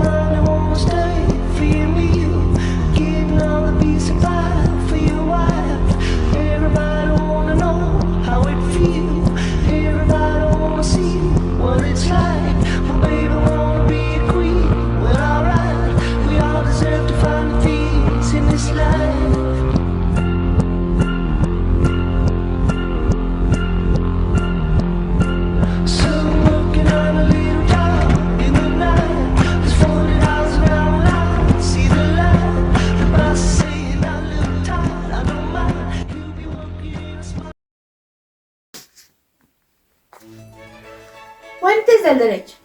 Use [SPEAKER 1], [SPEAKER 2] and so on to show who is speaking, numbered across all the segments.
[SPEAKER 1] mind, I wanna stay free and with you. Getting all the peace and pie for your wife. Everybody wanna know how it feels. Everybody wanna see what it's like. But baby, wanna be a queen. Well, alright, we all deserve to find the peace in this life.
[SPEAKER 2] Fuentes del derecho.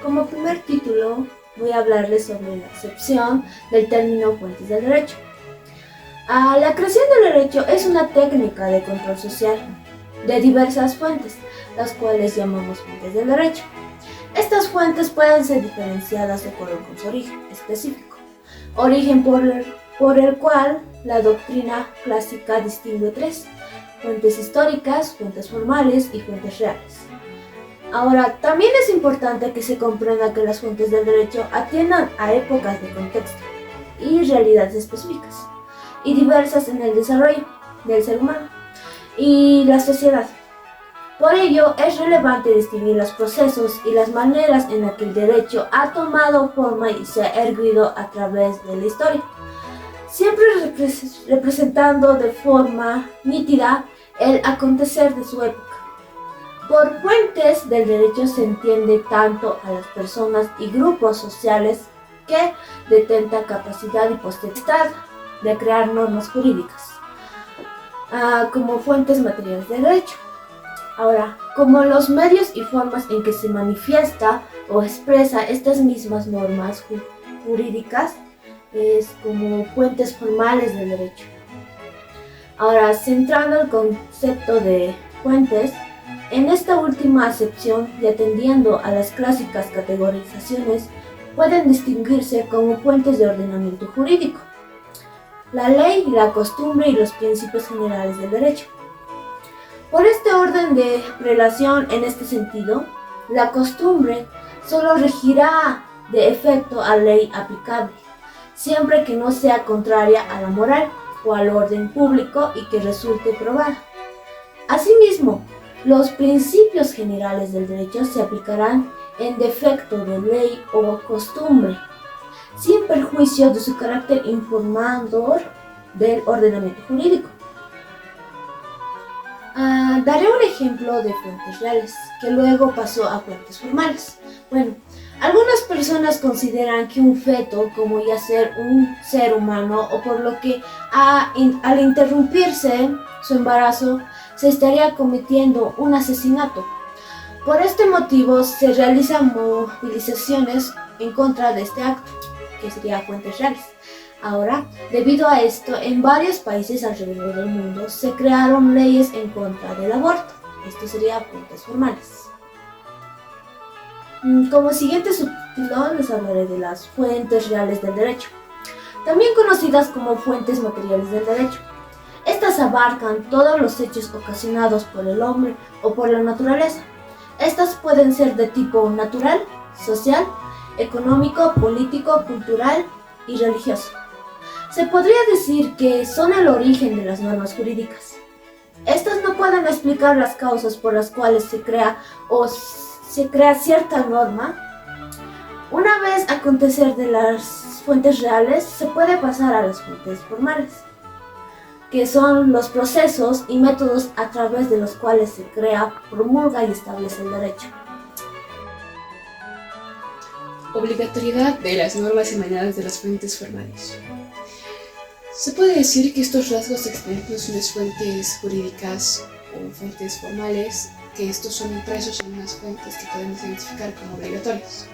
[SPEAKER 2] Como primer título voy a hablarles sobre la acepción del término fuentes del derecho. La creación del derecho es una técnica de control social de diversas fuentes, las cuales llamamos fuentes del derecho. Estas fuentes pueden ser diferenciadas de acuerdo con su origen específico, origen por el cual la doctrina clásica distingue tres: fuentes históricas, fuentes formales y fuentes reales. Ahora, también es importante que se comprenda que las fuentes del derecho atiendan a épocas de contexto y realidades específicas y diversas en el desarrollo del ser humano y la sociedad. Por ello, es relevante distinguir los procesos y las maneras en las que el derecho ha tomado forma y se ha erguido a través de la historia, siempre representando de forma nítida el acontecer de su época. Por fuentes del derecho se entiende tanto a las personas y grupos sociales que detentan capacidad y potestad de crear normas jurídicas, como fuentes materiales del derecho. Ahora, como los medios y formas en que se manifiesta o expresa estas mismas normas jurídicas es como fuentes formales del derecho. Ahora, centrando el concepto de fuentes, en esta última acepción y atendiendo a las clásicas categorizaciones, pueden distinguirse como fuentes de ordenamiento jurídico: la ley, la costumbre y los principios generales del derecho. Por este orden de relación, en este sentido, la costumbre solo regirá de efecto a ley aplicable, siempre que no sea contraria a la moral o al orden público y que resulte probada. Asimismo, los principios generales del derecho se aplicarán en defecto de ley o costumbre, sin perjuicio de su carácter informador del ordenamiento jurídico. Daré un ejemplo de fuentes reales, que luego pasó a fuentes formales. Bueno, algunas personas consideran que un feto, como ya ser un ser humano, o por lo que al interrumpirse su embarazo, se estaría cometiendo un asesinato. Por este motivo se realizan movilizaciones en contra de este acto, que sería fuentes reales. Ahora, debido a esto, en varios países alrededor del mundo se crearon leyes en contra del aborto. Esto sería fuentes formales. Como siguiente subtítulo les hablaré de las fuentes reales del derecho, también conocidas como fuentes materiales del derecho. Estas abarcan todos los hechos ocasionados por el hombre o por la naturaleza. Estas pueden ser de tipo natural, social, económico, político, cultural y religioso. Se podría decir que son el origen de las normas jurídicas. Estas no pueden explicar las causas por las cuales se crea cierta norma. Una vez acontecer de las fuentes reales, se puede pasar a las fuentes formales, que son los procesos y métodos a través de los cuales se crea, promulga y establece el derecho.
[SPEAKER 3] Obligatoriedad de las normas emanadas de las fuentes formales. Se puede decir que estos rasgos externos en las fuentes jurídicas o fuentes formales, que estos son impresos en unas fuentes que podemos identificar como obligatorios.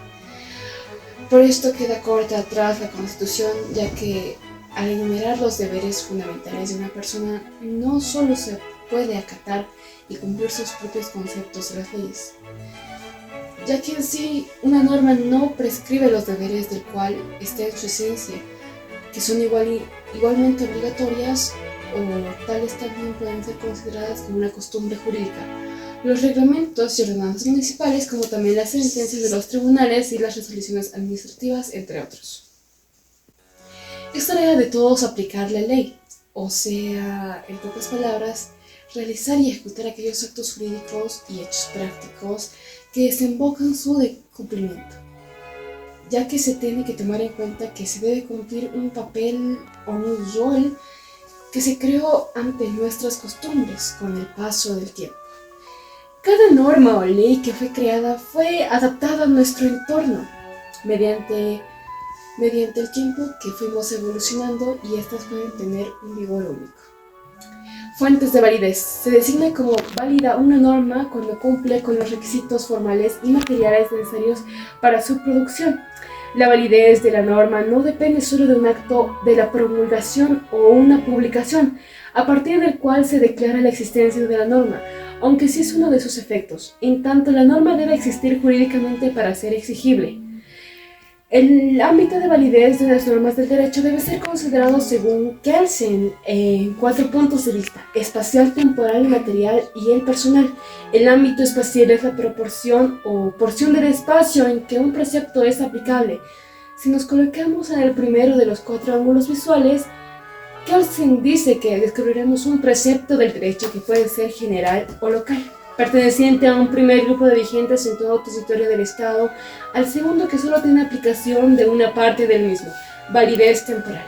[SPEAKER 3] Por esto queda corta atrás la Constitución, ya que al enumerar los deberes fundamentales de una persona, no solo se puede acatar y cumplir sus propios conceptos de las leyes, ya que en sí una norma no prescribe los deberes del cual está en su esencia, que son igualmente obligatorias o tales también pueden ser consideradas como una costumbre jurídica, los reglamentos y ordenanzas municipales, como también las sentencias de los tribunales y las resoluciones administrativas, entre otros. Es tarea de todos aplicar la ley, o sea, en pocas palabras, realizar y ejecutar aquellos actos jurídicos y hechos prácticos que desembocan su cumplimiento, ya que se tiene que tomar en cuenta que se debe cumplir un papel o un rol que se creó ante nuestras costumbres con el paso del tiempo. Cada norma o ley que fue creada fue adaptada a nuestro entorno mediante el tiempo que fuimos evolucionando, y estas pueden tener un vigor único. Fuentes de validez. Se designa como válida una norma cuando cumple con los requisitos formales y materiales necesarios para su producción. La validez de la norma no depende solo de un acto de la promulgación o una publicación, a partir del cual se declara la existencia de la norma, aunque sí es uno de sus efectos. En tanto, la norma debe existir jurídicamente para ser exigible. El ámbito de validez de las normas del derecho debe ser considerado según Kelsen en 4 puntos de vista: espacial, temporal, material y el personal. El ámbito espacial es la proporción o porción del espacio en que un precepto es aplicable. Si nos colocamos en el primero de los 4 ángulos visuales, Kelsen dice que descubriremos un precepto del derecho que puede ser general o local, perteneciente a un primer grupo de vigentes en todo territorio del Estado, al segundo que solo tiene aplicación de una parte del mismo, validez temporal.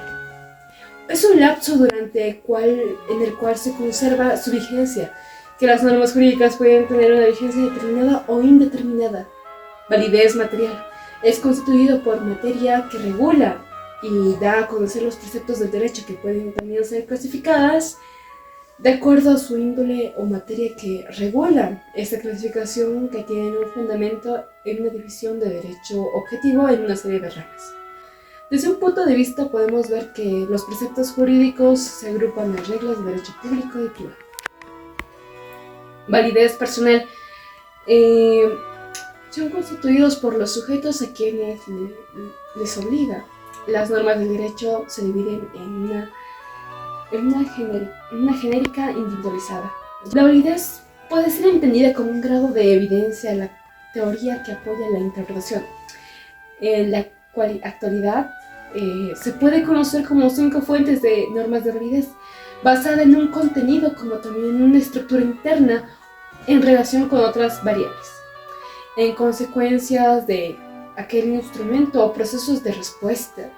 [SPEAKER 3] Es un lapso durante en el cual se conserva su vigencia, que las normas jurídicas pueden tener una vigencia determinada o indeterminada. Validez material. Es constituido por materia que regula y da a conocer los preceptos del derecho, que pueden también ser clasificadas de acuerdo a su índole o materia que regulan. Esta clasificación que tiene un fundamento en una división de derecho objetivo en una serie de ramas. Desde un punto de vista podemos ver que los preceptos jurídicos se agrupan en reglas de derecho público y privado. Validez personal. Son constituidos por los sujetos a quienes les obliga. Las normas del derecho se dividen en una genérica individualizada. La validez puede ser entendida como un grado de evidencia en la teoría que apoya la interpretación. En la actualidad se puede conocer como 5 fuentes de normas de validez, basada en un contenido como también en una estructura interna en relación con otras variables, en consecuencias de aquel instrumento o procesos de respuesta.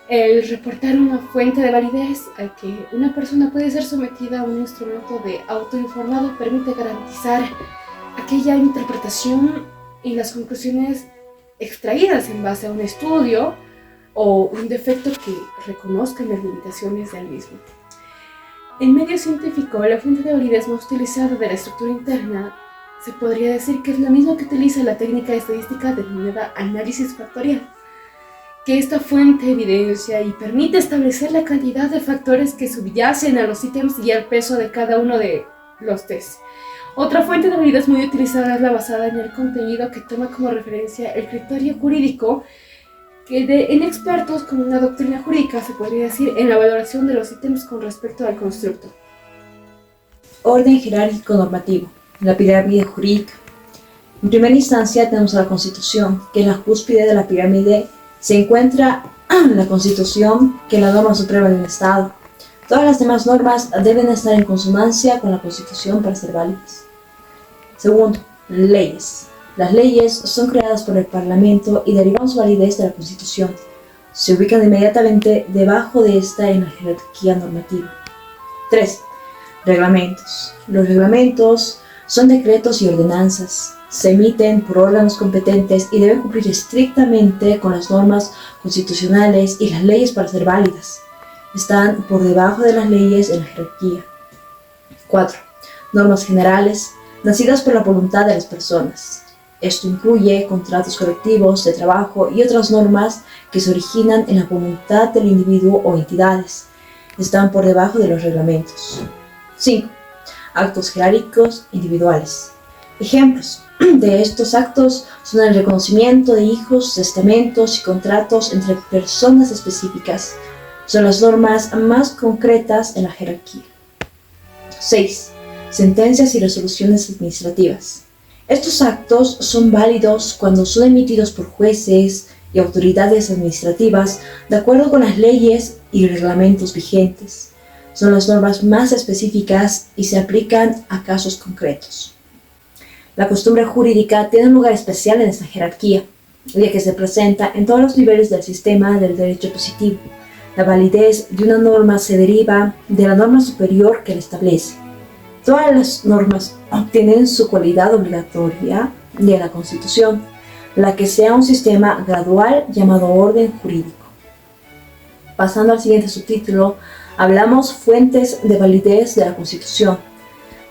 [SPEAKER 3] El reportar una fuente de validez al que una persona puede ser sometida a un instrumento de autoinformado permite garantizar aquella interpretación y las conclusiones extraídas en base a un estudio o un defecto que reconozcan las limitaciones del mismo. En medio científico, la fuente de validez más utilizada de la estructura interna se podría decir que es la misma que utiliza la técnica estadística denominada análisis factorial, que esta fuente evidencia y permite establecer la cantidad de factores que subyacen a los ítems y el peso de cada uno de los test. Otra fuente de validez muy utilizada es la basada en el contenido, que toma como referencia el criterio jurídico, que en expertos con una doctrina jurídica se podría decir en la valoración de los ítems con respecto al constructo.
[SPEAKER 4] Orden jerárquico normativo, la pirámide jurídica. En primera instancia tenemos a la Constitución, que es la cúspide de la pirámide. Se encuentra la Constitución, que es la norma suprema de un Estado. Todas las demás normas deben estar en consonancia con la Constitución para ser válidas. Segundo, leyes. Las leyes son creadas por el Parlamento y derivan su validez de la Constitución. Se ubican inmediatamente debajo de esta en la jerarquía normativa. 3. Reglamentos. Los reglamentos son decretos y ordenanzas. Se emiten por órganos competentes y deben cumplir estrictamente con las normas constitucionales y las leyes para ser válidas. Están por debajo de las leyes en la jerarquía. 4. Normas generales, nacidas por la voluntad de las personas. Esto incluye contratos colectivos de trabajo y otras normas que se originan en la voluntad del individuo o entidades. Están por debajo de los reglamentos. 5. Actos jerárquicos individuales. Ejemplos de estos actos son el reconocimiento de hijos, testamentos y contratos entre personas específicas. Son las normas más concretas en la jerarquía. 6. sentencias y resoluciones administrativas. Estos actos son válidos cuando son emitidos por jueces y autoridades administrativas de acuerdo con las leyes y reglamentos vigentes. Son las normas más específicas y se aplican a casos concretos. La costumbre jurídica tiene un lugar especial en esta jerarquía, ya que se presenta en todos los niveles del sistema del derecho positivo. La validez de una norma se deriva de la norma superior que la establece. Todas las normas obtienen su cualidad obligatoria de la Constitución, la que sea un sistema gradual llamado orden jurídico. Pasando al siguiente subtítulo, hablamos fuentes de validez de la Constitución.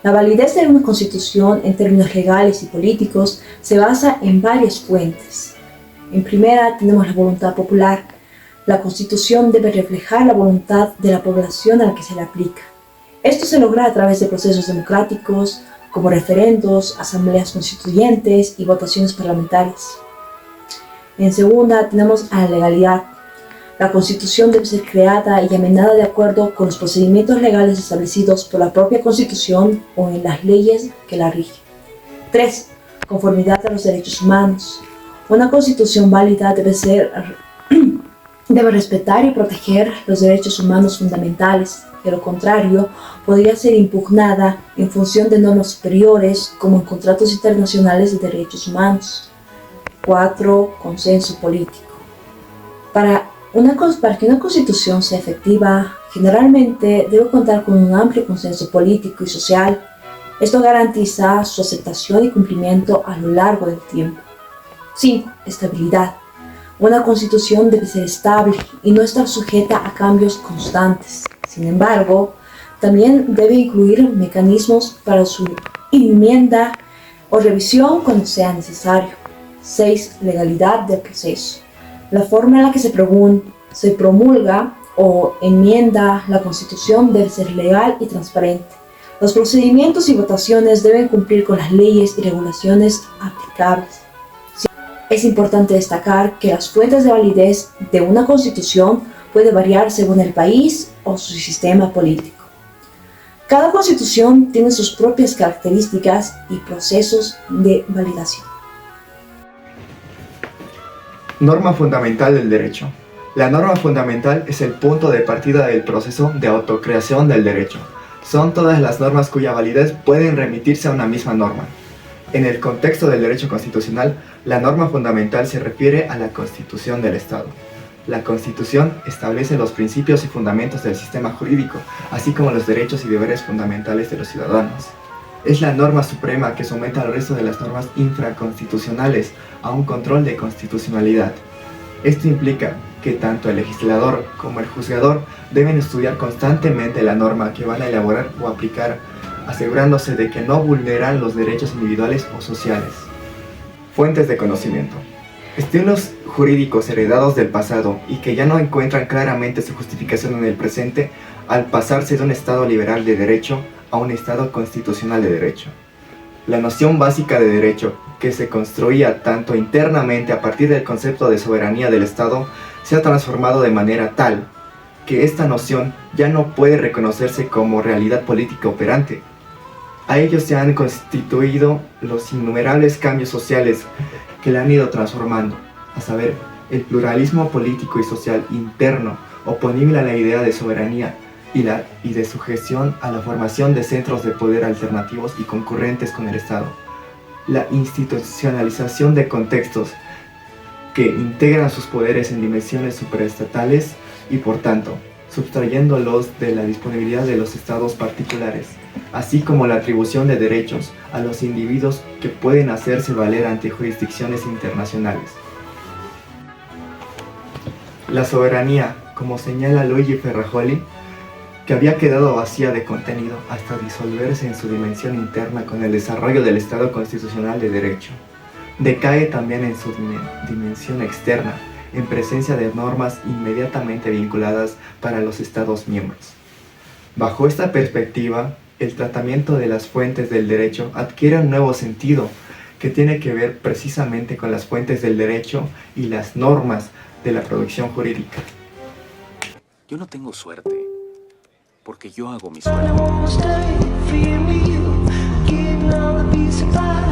[SPEAKER 4] La validez de una Constitución en términos legales y políticos se basa en varias fuentes. En primera tenemos la voluntad popular. La Constitución debe reflejar la voluntad de la población a la que se le aplica. Esto se logra a través de procesos democráticos, como referendos, asambleas constituyentes y votaciones parlamentarias. En segunda tenemos a la legalidad. La Constitución debe ser creada y amendada de acuerdo con los procedimientos legales establecidos por la propia Constitución o en las leyes que la rigen. 3. Conformidad a los derechos humanos. Una Constitución válida debe respetar y proteger los derechos humanos fundamentales. De lo contrario, podría ser impugnada en función de normas superiores, como en contratos internacionales de derechos humanos. 4. Consenso político. Para que una constitución sea efectiva, generalmente debe contar con un amplio consenso político y social. Esto garantiza su aceptación y cumplimiento a lo largo del tiempo. 5. Estabilidad. Una constitución debe ser estable y no estar sujeta a cambios constantes. Sin embargo, también debe incluir mecanismos para su enmienda o revisión cuando sea necesario. 6. Legalidad del proceso. La forma en la que se promulga o enmienda la Constitución debe ser legal y transparente. Los procedimientos y votaciones deben cumplir con las leyes y regulaciones aplicables. Es importante destacar que las fuentes de validez de una Constitución pueden variar según el país o su sistema político. Cada Constitución tiene sus propias características y procesos de validación.
[SPEAKER 5] Norma fundamental del derecho. La norma fundamental es el punto de partida del proceso de autocreación del derecho. Son todas las normas cuya validez pueden remitirse a una misma norma. En el contexto del derecho constitucional, la norma fundamental se refiere a la Constitución del Estado. La Constitución establece los principios y fundamentos del sistema jurídico, así como los derechos y deberes fundamentales de los ciudadanos. Es la norma suprema que somete al resto de las normas infraconstitucionales a un control de constitucionalidad. Esto implica que tanto el legislador como el juzgador deben estudiar constantemente la norma que van a elaborar o aplicar, asegurándose de que no vulneran los derechos individuales o sociales. Fuentes de conocimiento. Estilos jurídicos heredados del pasado y que ya no encuentran claramente su justificación en el presente al pasarse de un Estado liberal de derecho a un Estado constitucional de derecho. La noción básica de derecho, que se construía tanto internamente a partir del concepto de soberanía del Estado, se ha transformado de manera tal que esta noción ya no puede reconocerse como realidad política operante. A ello se han constituido los innumerables cambios sociales que la han ido transformando, a saber, el pluralismo político y social interno, oponible a la idea de soberanía y de sujeción a la formación de centros de poder alternativos y concurrentes con el Estado. La institucionalización de contextos que integran sus poderes en dimensiones supraestatales y, por tanto, sustrayéndolos de la disponibilidad de los estados particulares, así como la atribución de derechos a los individuos que pueden hacerse valer ante jurisdicciones internacionales. La soberanía, como señala Luigi Ferrajoli, que había quedado vacía de contenido hasta disolverse en su dimensión interna con el desarrollo del Estado constitucional de derecho, decae también en su dimensión externa, en presencia de normas inmediatamente vinculadas para los Estados miembros. Bajo esta perspectiva, el tratamiento de las fuentes del derecho adquiere un nuevo sentido que tiene que ver precisamente con las fuentes del derecho y las normas de la producción jurídica.
[SPEAKER 6] Yo no tengo suerte, porque yo hago mi
[SPEAKER 1] I
[SPEAKER 6] suerte.
[SPEAKER 1] wanna stay for you and you. be survived.